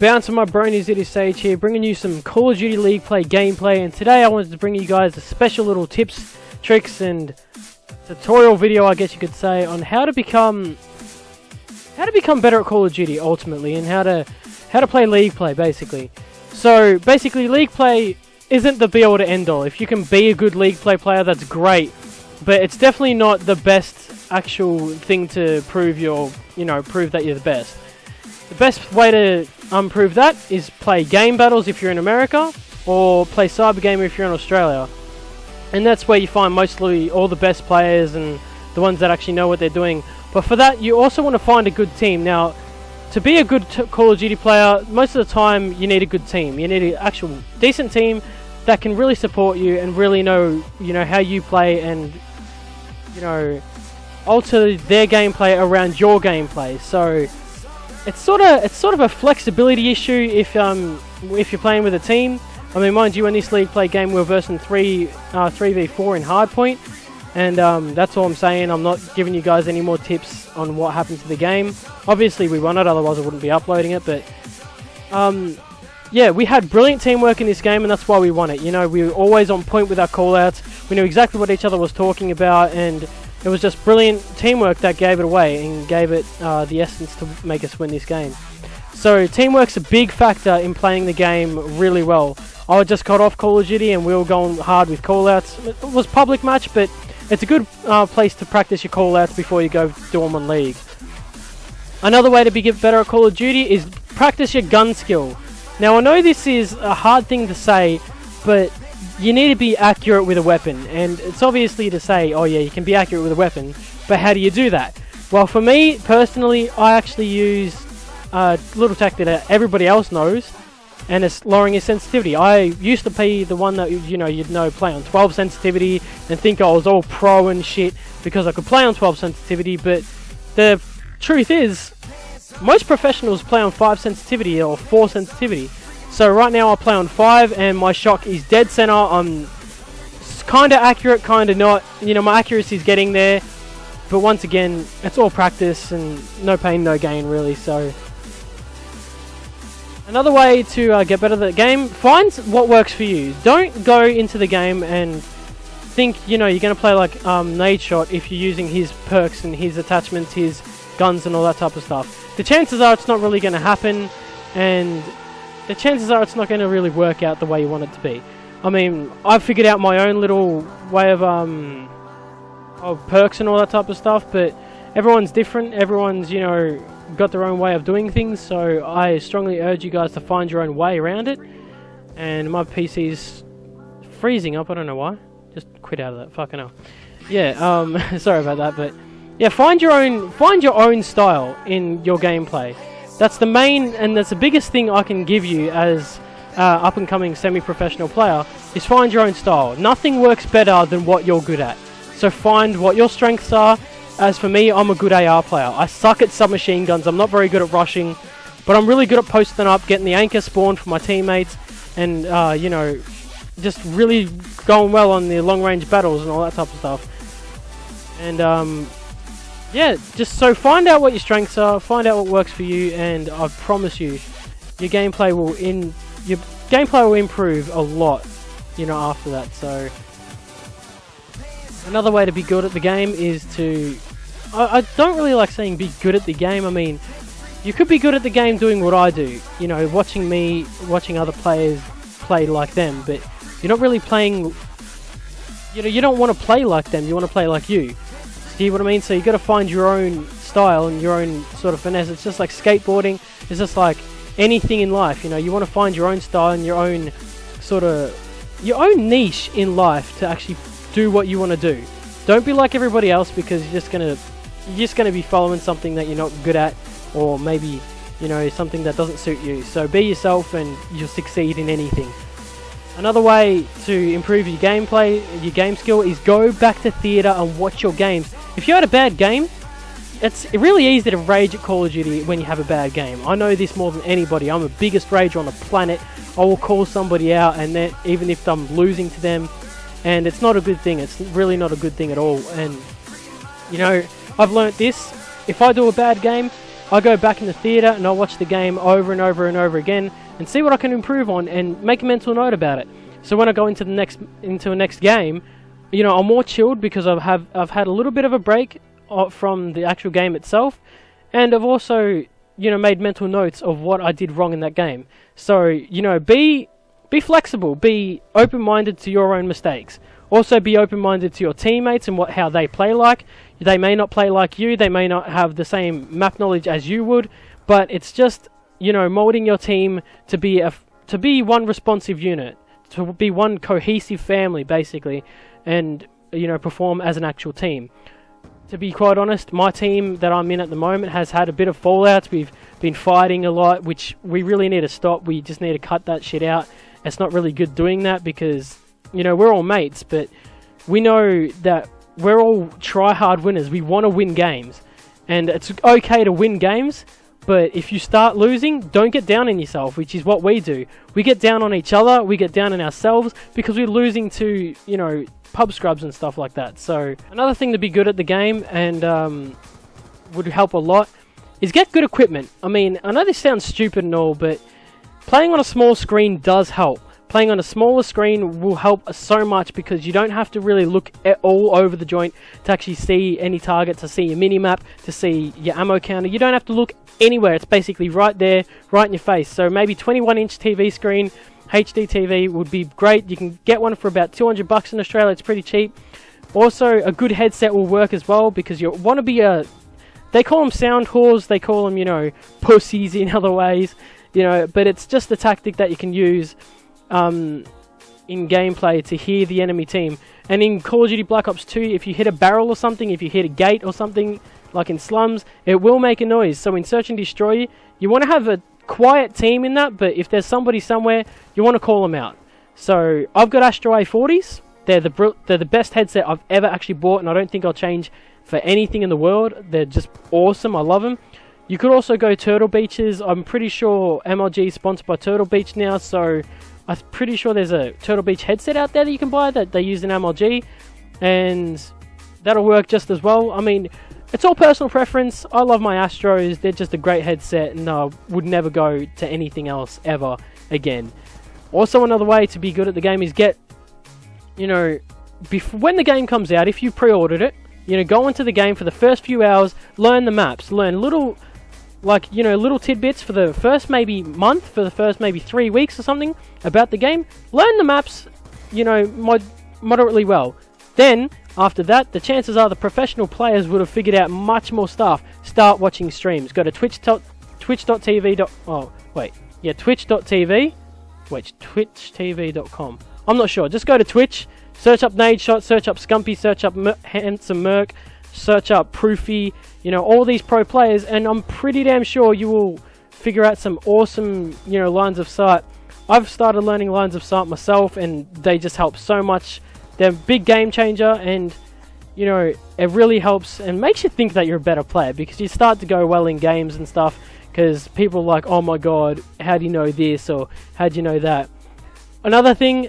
Bouncing my bronies, it is Sage here, bringing you some Call of Duty League play gameplay, and today I wanted to bring you guys a special little tips, tricks, and tutorial video, I guess you could say, on how to become better at Call of Duty ultimately, and how to play League play basically. So basically, League play isn't the be all to end all. If you can be a good League play player, that's great, but it's definitely not the best actual thing to prove prove that you're the best. The best way to prove that is play game battles if you're in America, or play cyber gamer if you're in Australia. And that's where you find mostly all the best players and the ones that actually know what they're doing. But for that, you also want to find a good team. Now, to be a good Call of Duty player, most of the time you need a good team. You need an actual decent team that can really support you and really know how you play, and alter their gameplay around your gameplay. So it's sort of a flexibility issue if you're playing with a team. I mean, mind you, in this League play game we're versing 3v4 in hardpoint, and that's all I'm saying. I'm not giving you guys any more tips on what happens to the game. Obviously we won it, otherwise I wouldn't be uploading it, but yeah, we had brilliant teamwork in this game, and that's why we won it. We were always on point with our callouts. We knew exactly what each other was talking about, and it was just brilliant teamwork that gave it away and gave it the essence to make us win this game. So teamwork's a big factor in playing the game really well. I just got off Call of Duty and we were going hard with callouts. It was public match, but it's a good place to practice your callouts before you go do them on League. Another way to get better at Call of Duty is practice your gun skill. Now, I know this is a hard thing to say, but you need to be accurate with a weapon, and it's obviously to say, oh yeah, you can be accurate with a weapon, but how do you do that? Well, for me personally, I actually use a little tactic that everybody else knows, and it's lowering your sensitivity. I used to be the one that you'd play on 12 sensitivity and think I was all pro and shit because I could play on 12 sensitivity, but the truth is most professionals play on 5 sensitivity or 4 sensitivity. So right now I play on 5 and my shock is dead center. I'm kind of accurate, kind of not. My accuracy is getting there, but once again, it's all practice and no pain, no gain really. So another way to get better at the game, find what works for you. Don't go into the game and think you're going to play like Nade Shot if you're using his perks and his attachments, his guns and all that type of stuff. The chances are it's not really going to happen, and the chances are it's not going to really work out the way you want it to be. I mean, I've figured out my own little way of perks and all that type of stuff, but everyone's different. Everyone's got their own way of doing things, so I strongly urge you guys to find your own way around it. And my PC's freezing up, I don't know why. Just quit out of that, fucking hell. Yeah, sorry about that, but yeah, find your own style in your gameplay. That's the main and that's the biggest thing I can give you as up and coming semi-professional player, is find your own style. Nothing works better than what you're good at. So find what your strengths are. As for me, I'm a good AR player. I suck at submachine guns. I'm not very good at rushing, but I'm really good at posting up, getting the anchor spawn for my teammates, and just really going well on the long range battles and all that type of stuff. And yeah, just so find out what your strengths are, find out what works for you, and I promise you, your gameplay will improve a lot, after that. So another way to be good at the game is to, I don't really like saying be good at the game. I mean, you could be good at the game doing what I do, watching other players play like them, but you're not really playing, you don't want to play like them, you want to play like you. See what I mean? So you got to find your own style and your own sort of finesse. It's just like skateboarding. It's just like anything in life. You want to find your own style and your own niche in life to actually do what you want to do. Don't be like everybody else, because you're just gonna be following something that you're not good at, or maybe something that doesn't suit you. So be yourself and you'll succeed in anything. Another way to improve your gameplay, your game skill, is go back to theatre and watch your games. If you had a bad game, it's really easy to rage at Call of Duty when you have a bad game. I know this more than anybody. I'm the biggest rager on the planet. I will call somebody out, and then even if I'm losing to them, and it's not a good thing. It's really not a good thing at all. And I've learnt this. If I do a bad game, I go back in the theatre and I watch the game over and over and over again and see what I can improve on and make a mental note about it. So when I go into a next game, you know, I'm more chilled because I've had a little bit of a break from the actual game itself, and I've also, you know, made mental notes of what I did wrong in that game. So, you know, be flexible, be open-minded to your own mistakes. Also be open-minded to your teammates and how they play like. They may not play like you, they may not have the same map knowledge as you would, but it's just, you know, molding your team to be one responsive unit, to be one cohesive family basically, and, you know, perform as an actual team. To be quite honest, my team that I'm in at the moment has had a bit of fallouts. We've been fighting a lot, which we really need to stop. We just need to cut that shit out. It's not really good doing that because, you know, we're all mates, but we know that we're all try-hard winners. We want to win games, and it's okay to win games, but if you start losing, don't get down on yourself, which is what we do. We get down on each other, we get down on ourselves, because we're losing to, you know, pub scrubs and stuff like that. So another thing to be good at the game, and would help a lot, is get good equipment. I mean, I know this sounds stupid and all, but playing on a small screen does help. Playing on a smaller screen will help so much because you don't have to really look all over the joint to actually see any target, to see your mini-map, to see your ammo counter. You don't have to look anywhere. It's basically right there, right in your face. So maybe 21-inch TV screen, HD TV would be great. You can get one for about $200 in Australia. It's pretty cheap. Also, a good headset will work as well because you want to be they call them sound whores, they call them, you know, pussies in other ways, you know, but it's just a tactic that you can use in gameplay to hear the enemy team. And in Call of Duty Black Ops 2, if you hit a barrel or something, if you hit a gate or something, like in Slums, it will make a noise. So in Search and Destroy, you want to have a quiet team in that, but if there's somebody somewhere, you want to call them out. So I've got Astro A40s. They're the best headset I've ever actually bought, and I don't think I'll change for anything in the world. They're just awesome. I love them. You could also go Turtle Beaches. I'm pretty sure MLG is sponsored by Turtle Beach now, so I'm pretty sure there's a Turtle Beach headset out there that you can buy that they use in MLG, and that'll work just as well. I mean, it's all personal preference. I love my Astros. They're just a great headset, and I would never go to anything else ever again. Also, another way to be good at the game is get, you know, when the game comes out, if you pre-ordered it, you know, go into the game for the first few hours, learn the maps, learn little, like, you know, little tidbits for the first maybe month, for the first maybe 3 weeks or something about the game. Learn the maps, you know, moderately well. Then, after that, the chances are the professional players would have figured out much more stuff. Start watching streams. Go to twitch.tv. Oh, wait. Yeah, twitch.tv. Wait, twitchtv.com. I'm not sure. Just go to Twitch. Search up Nadeshot. Search up Scumpy. Search up Handsome Merc. Search up Proofy. You know, all these pro players. And I'm pretty damn sure you will figure out some awesome, you know, lines of sight. I've started learning lines of sight myself, and they just help so much. They're a big game changer, and, you know, it really helps and makes you think that you're a better player because you start to go well in games and stuff because people are like, oh my god, how do you know this, or how do you know that? Another thing,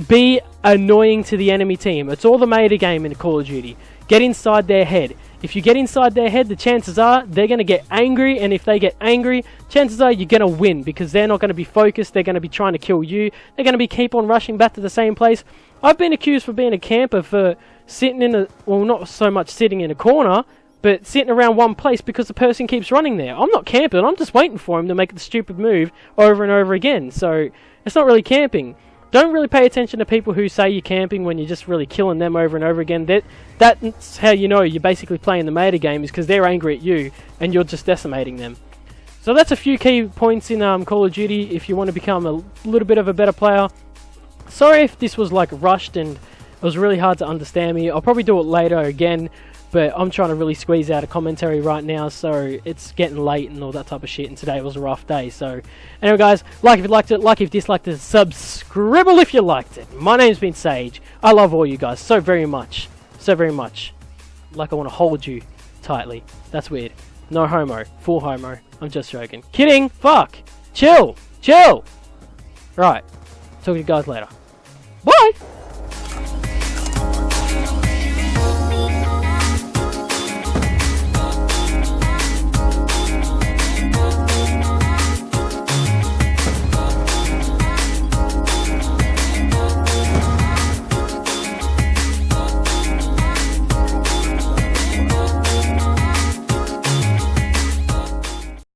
be annoying to the enemy team. It's all the meta game in Call of Duty. Get inside their head. If you get inside their head, the chances are they're going to get angry, and if they get angry, chances are you're going to win because they're not going to be focused. They're going to be trying to kill you. They're going to be keep on rushing back to the same place. I've been accused for being a camper for sitting in a, well, not so much sitting in a corner, but sitting around one place because the person keeps running there. I'm not camping. I'm just waiting for him to make the stupid move over and over again. So it's not really camping. Don't really pay attention to people who say you're camping when you're just really killing them over and over again. That's how you know you're basically playing the meta game, is because they're angry at you and you're just decimating them. So that's a few key points in Call of Duty if you want to become a little bit of a better player. Sorry if this was like rushed and it was really hard to understand me. I'll probably do it later again, but I'm trying to really squeeze out a commentary right now, so it's getting late and all that type of shit, and today was a rough day. So anyway guys, like if you liked it, like if you disliked it, subscribe if you liked it. My name's been Sage. I love all you guys so very much. So very much. Like I want to hold you tightly. That's weird. No homo. Full homo. I'm just joking. Kidding. Fuck. Chill. Chill. Right. Talk to you guys later. Bye.